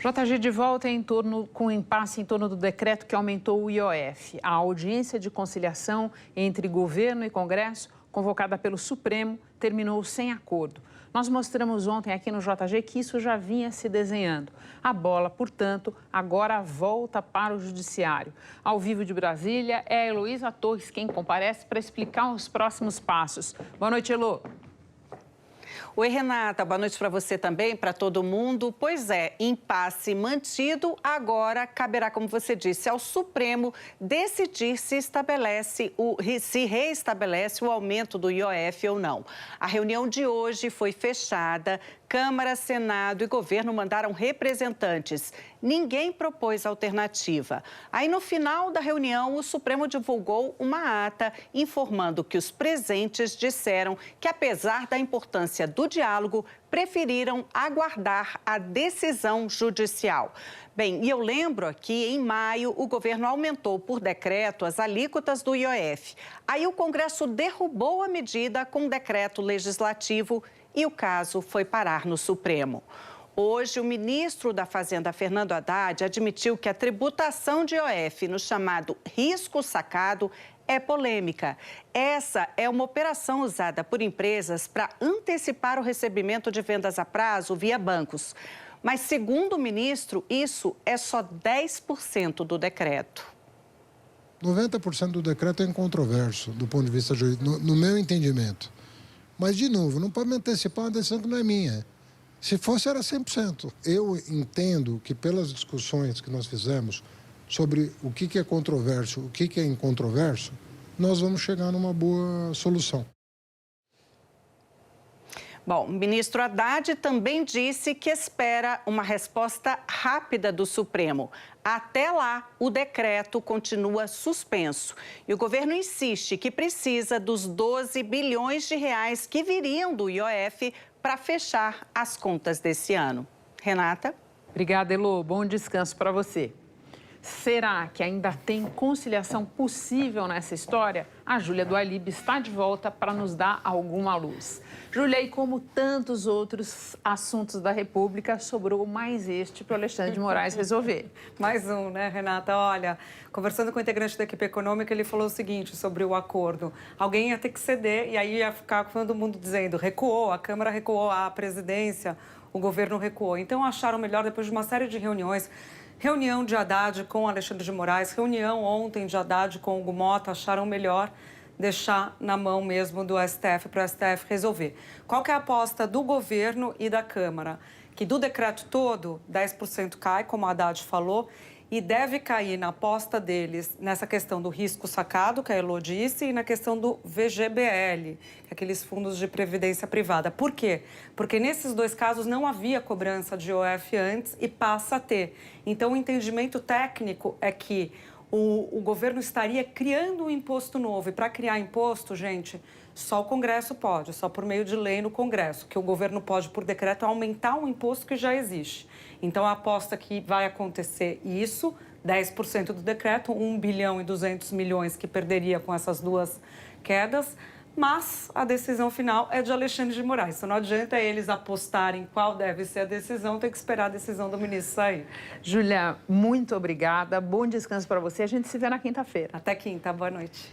JG de volta com um impasse em torno do decreto que aumentou o IOF. A audiência de conciliação entre governo e Congresso, convocada pelo Supremo, terminou sem acordo. Nós mostramos ontem aqui no JG que isso já vinha se desenhando. A bola, portanto, agora volta para o Judiciário. Ao vivo de Brasília, é a Heloísa Torres quem comparece para explicar os próximos passos. Boa noite, Elo. Oi, Renata. Boa noite para você também, para todo mundo. Pois é, impasse mantido, agora caberá, como você disse, ao Supremo decidir se reestabelece o aumento do IOF ou não. A reunião de hoje foi fechada. Câmara, Senado e governo mandaram representantes. Ninguém propôs alternativa. Aí, no final da reunião, o Supremo divulgou uma ata informando que os presentes disseram que, apesar da importância do diálogo, preferiram aguardar a decisão judicial. Bem, e eu lembro aqui, em maio, o governo aumentou por decreto as alíquotas do IOF. Aí o Congresso derrubou a medida com decreto legislativo e o caso foi parar no Supremo. Hoje, o ministro da Fazenda, Fernando Haddad, admitiu que a tributação de IOF no chamado risco sacado é polêmica. Essa é uma operação usada por empresas para antecipar o recebimento de vendas a prazo via bancos. Mas, segundo o ministro, isso é só 10% do decreto. 90% do decreto é incontroverso, do ponto de vista jurídico, no meu entendimento. Mas, de novo, não pode me antecipar uma decisão que não é minha. Se fosse, era 100%. Eu entendo que, pelas discussões que nós fizemos sobre o que é controverso, o que é incontroverso, nós vamos chegar numa boa solução. Bom, o ministro Haddad também disse que espera uma resposta rápida do Supremo. Até lá, o decreto continua suspenso. E o governo insiste que precisa dos 12 bilhões de reais que viriam do IOF para fechar as contas desse ano. Renata? Obrigada, Elo. Bom descanso para você. Será que ainda tem conciliação possível nessa história? A Júlia do Alib está de volta para nos dar alguma luz. Júlia, e como tantos outros assuntos da República, sobrou mais este para o Alexandre de Moraes resolver. Mais um, né, Renata? Olha, conversando com o integrante da equipe econômica, ele falou o seguinte sobre o acordo. Alguém ia ter que ceder e aí ia ficar todo mundo dizendo, recuou, a Câmara recuou, a presidência, o governo recuou. Então, acharam melhor, depois de uma série de reuniões, reunião de Haddad com Alexandre de Moraes, reunião ontem de Haddad com o Hugo Motta, acharam melhor deixar na mão mesmo do STF, para o STF resolver. Qual que é a aposta do governo e da Câmara? Que do decreto todo, 10% cai, como a Haddad falou, e deve cair na aposta deles nessa questão do risco sacado, que a Elo disse, e na questão do VGBL, aqueles fundos de previdência privada. Por quê? Porque nesses dois casos não havia cobrança de IOF antes e passa a ter. Então, o entendimento técnico é que o governo estaria criando um imposto novo. E para criar imposto, gente, só o Congresso pode, só por meio de lei no Congresso, que o governo pode, por decreto, aumentar um imposto que já existe. Então, a aposta que vai acontecer isso, 10% do decreto, 1 bilhão e 200 milhões que perderia com essas duas quedas, mas a decisão final é de Alexandre de Moraes. Então, não adianta eles apostarem qual deve ser a decisão, tem que esperar a decisão do ministro sair. Júlia, muito obrigada. Bom descanso para você. A gente se vê na quinta-feira. Até quinta. Boa noite.